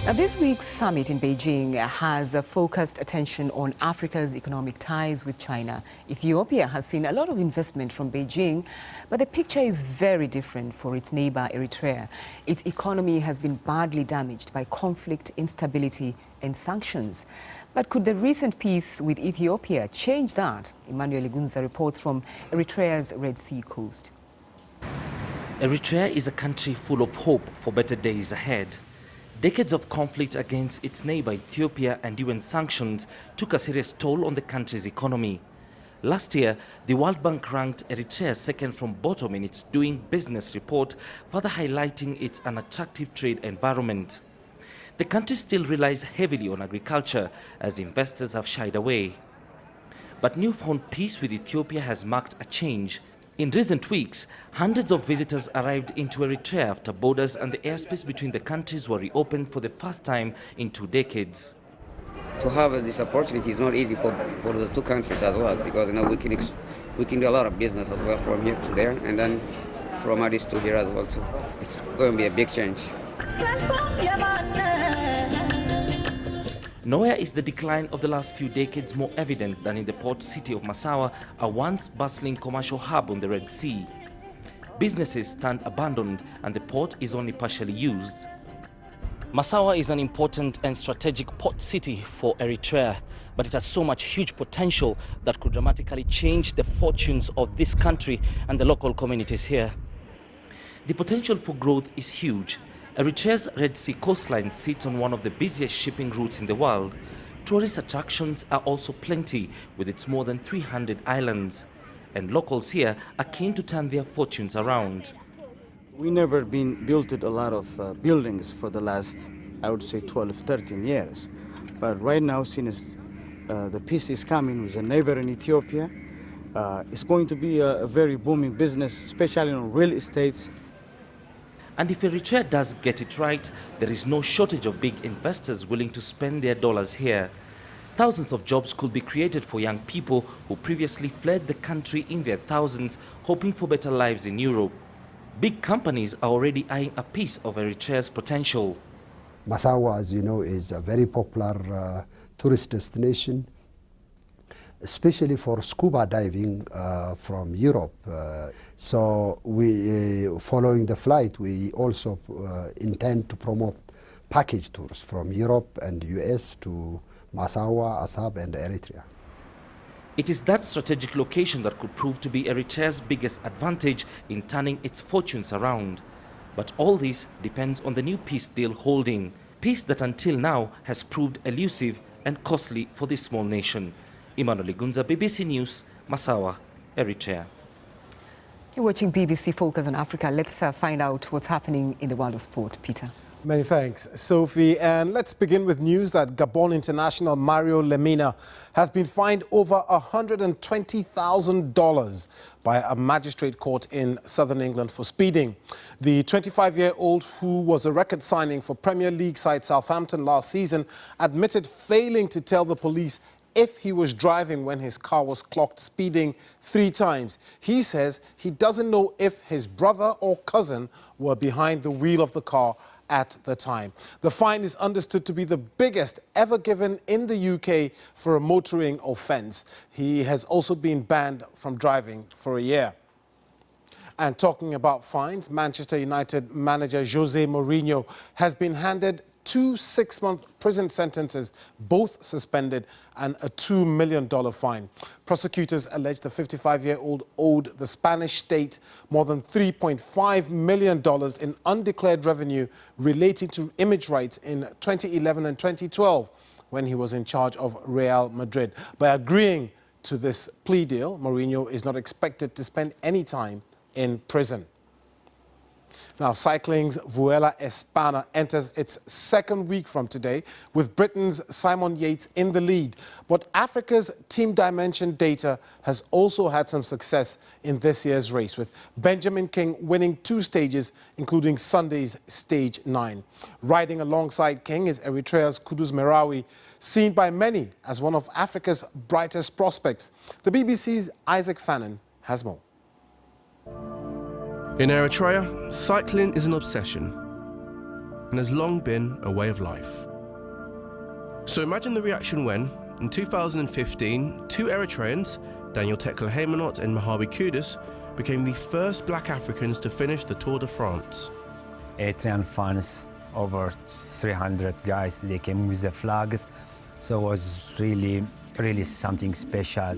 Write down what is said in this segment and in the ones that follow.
Now, this week's summit in Beijing has focused attention on Africa's economic ties with China. Ethiopia has seen a lot of investment from Beijing, but the picture is very different for its neighbour Eritrea. Its economy has been badly damaged by conflict, instability and sanctions. But could the recent peace with Ethiopia change that? Emmanuel Igunza reports from Eritrea's Red Sea coast. Eritrea is a country full of hope for better days ahead. Decades of conflict against its neighbour Ethiopia and UN sanctions took a serious toll on the country's economy. Last year, the World Bank ranked Eritrea second from bottom in its Doing Business report, further highlighting its unattractive trade environment. The country still relies heavily on agriculture, as investors have shied away. But newfound peace with Ethiopia has marked a change. In recent weeks, hundreds of visitors arrived into Eritrea after borders and the airspace between the countries were reopened for the first time in 2 decades. To have this opportunity is not easy for the two countries as well, because we can do a lot of business as well from here to there, and then from Addis to here as well too. It's going to be a big change. Nowhere is the decline of the last few decades more evident than in the port city of Massawa, a once bustling commercial hub on the Red Sea. Businesses stand abandoned and the port is only partially used. Massawa is an important and strategic port city for Eritrea, but it has so much huge potential that could dramatically change the fortunes of this country and the local communities here. The potential for growth is huge. Eritrea's Red Sea coastline sits on one of the busiest shipping routes in the world. Tourist attractions are also plenty, with its more than 300 islands. And locals here are keen to turn their fortunes around. We never been built a lot of buildings for the last, I would say, 12, 13 years. But right now, since the peace is coming with a neighbor in Ethiopia, it's going to be a very booming business, especially on real estates. And if Eritrea does get it right, there is no shortage of big investors willing to spend their dollars here. Thousands of jobs could be created for young people who previously fled the country in their thousands, hoping for better lives in Europe. Big companies are already eyeing a piece of Eritrea's potential. Massawa, as you know, is a very popular tourist destination, especially for scuba diving from Europe. So we, following the flight, we also intend to promote package tours from Europe and US to Massawa, Assab and Eritrea. It is that strategic location that could prove to be Eritrea's biggest advantage in turning its fortunes around. But all this depends on the new peace deal holding. Peace that until now has proved elusive and costly for this small nation. Emmanuel Igunza, BBC News, Massawa, Eritrea. You're watching BBC Focus on Africa. Let's find out what's happening in the world of sport. Peter. Many thanks, Sophie. And let's begin with news that Gabon international Mario Lemina has been fined over $120,000 by a magistrate court in southern England for speeding. The 25-year-old, who was a record signing for Premier League side Southampton last season, admitted failing to tell the police if he was driving when his car was clocked speeding 3 times. He says he doesn't know if his brother or cousin were behind the wheel of the car at the time. The fine is understood to be the biggest ever given in the UK for a motoring offence. He has also been banned from driving for a year. And talking about fines, Manchester United manager Jose Mourinho has been handed 2 6-month prison sentences, both suspended, and a $2 million fine. Prosecutors allege the 55-year-old owed the Spanish state more than $3.5 million in undeclared revenue relating to image rights in 2011 and 2012, when he was in charge of Real Madrid. By agreeing to this plea deal, Mourinho is not expected to spend any time in prison. Now, cycling's Vuela Espana enters its 2nd week from today, with Britain's Simon Yates in the lead. But Africa's Team Dimension data has also had some success in this year's race, with Benjamin King winning 2 stages, including Sunday's Stage 9. Riding alongside King is Eritrea's Kudus Merawi, seen by many as one of Africa's brightest prospects. The BBC's Isaac Fannin has more. In Eritrea, cycling is an obsession. and has long been a way of life. So imagine the reaction when, in 2015, two Eritreans, Daniel Tekle-Haymanot and Mahawi Kudus, became the first black Africans to finish the Tour de France. Eritrean fans, over 300 guys, they came with the flags, so it was really something special.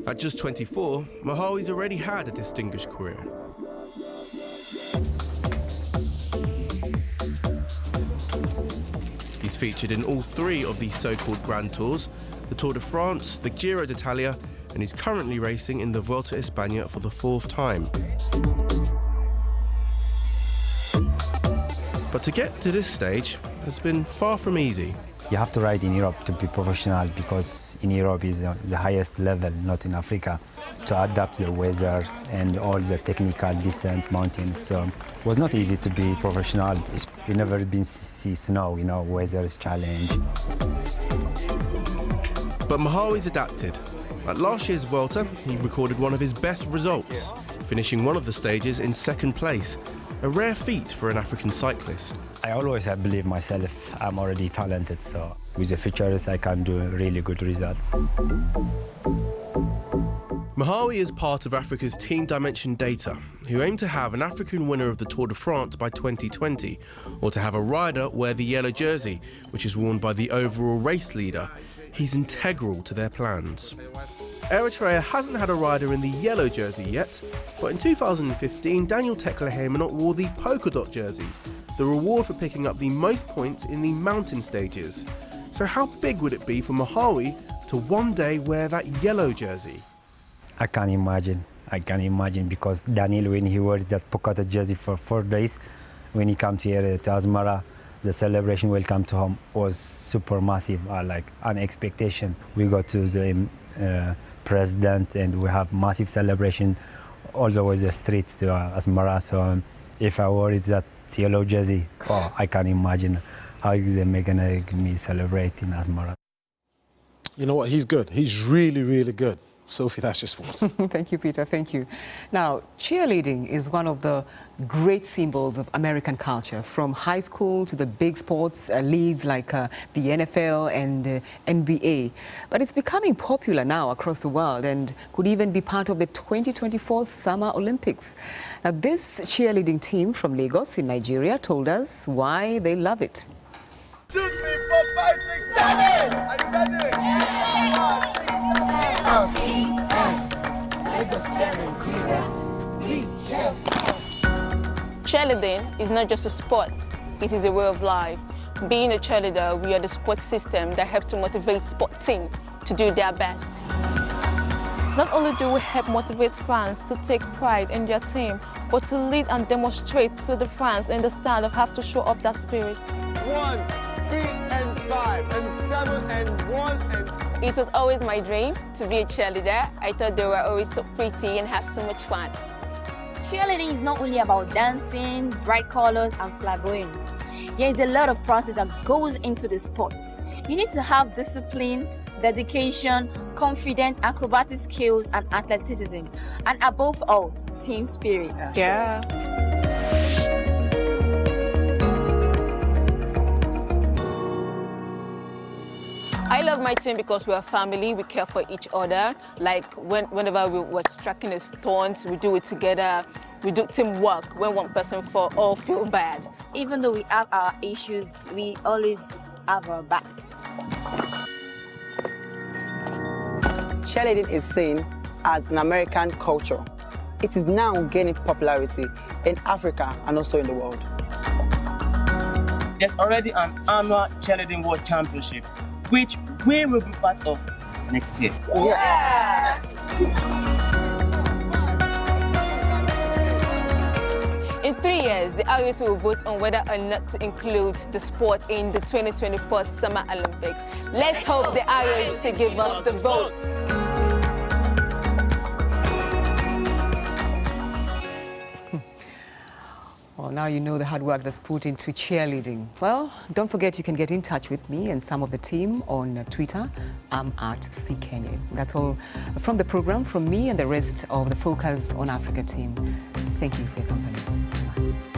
At just 24, Mahawi's already had a distinguished career. He's featured in all three of these so-called Grand Tours, the Tour de France, the Giro d'Italia, and he's currently racing in the Vuelta a España for the 4th time. But to get to this stage has been far from easy. You have to ride in Europe to be professional, because in Europe is the highest level, not in Africa, to adapt the weather and all the technical descent, mountains. So it was not easy to be professional. We never been see snow, weather is challenge. But Mahawi's adapted. At last year's Vuelta, he recorded one of his best results, finishing one of the stages in 2nd place, a rare feat for an African cyclist. I always have believed myself I'm already talented, so with the features I can do really good results. Mahawi is part of Africa's Team Dimension Data, who aim to have an African winner of the Tour de France by 2020, or to have a rider wear the yellow jersey, which is worn by the overall race leader. He's integral to their plans. Eritrea hasn't had a rider in the yellow jersey yet, but in 2015, Daniel Tekle-Haymanot wore the polka dot jersey, the reward for picking up the most points in the mountain stages. So how big would it be for Mahawi to one day wear that yellow jersey? I can imagine, because Daniel, when he wore that polka dot jersey for 4 days, when he came here to Asmara, the celebration welcome to him was super massive, like an expectation. We go to the president and we have massive celebration all the way the streets to Asmara. So if I wore that yellow jersey, oh, I can imagine how they're gonna me celebrate in Asmara. You know what? He's good. He's really, really good. Sophie, that's your sports. Thank you, Peter. Thank you. Now, cheerleading is one of the great symbols of American culture, from high school to the big sports leagues like the NFL and NBA. But it's becoming popular now across the world and could even be part of the 2024 Summer Olympics. Now, this cheerleading team from Lagos in Nigeria told us why they love it. 2, 3, 4, 5, 6, 7! Are you ready? Cheerleading is not just a sport, it is a way of life. Being a cheerleader, we are the support system that helps to motivate sport teams to do their best. Not only do we help motivate fans to take pride in their team, but to lead and demonstrate to the fans understand they have to show up that spirit. 1, 3, and 5, and 7, and 1, and... It was always my dream to be a cheerleader. I thought they were always so pretty and have so much fun. Cheerleading is not only about dancing, bright colors, and flamboyance. There is a lot of process that goes into the sport. You need to have discipline, dedication, confidence, acrobatic skills, and athleticism. And above all, team spirit. Yeah. I love my team because we're a family, we care for each other. Like whenever we're striking a stunt, we do it together. We do teamwork. When one person falls, all feel bad. Even though we have our issues, we always have our backs. Cheerleading is seen as an American culture. It is now gaining popularity in Africa and also in the world. There's already an annual cheerleading world championship, which we will be part of next year. Yeah. In 3 years, the RS will vote on whether or not to include the sport in the 2024 Summer Olympics. Let's hope the RS to give us the vote. Well, now you know the hard work that's put into cheerleading. Well, don't forget you can get in touch with me and some of the team on Twitter. I'm at @CKenya. That's all from the program, from me and the rest of the Focus on Africa team. Thank you for your company. Bye.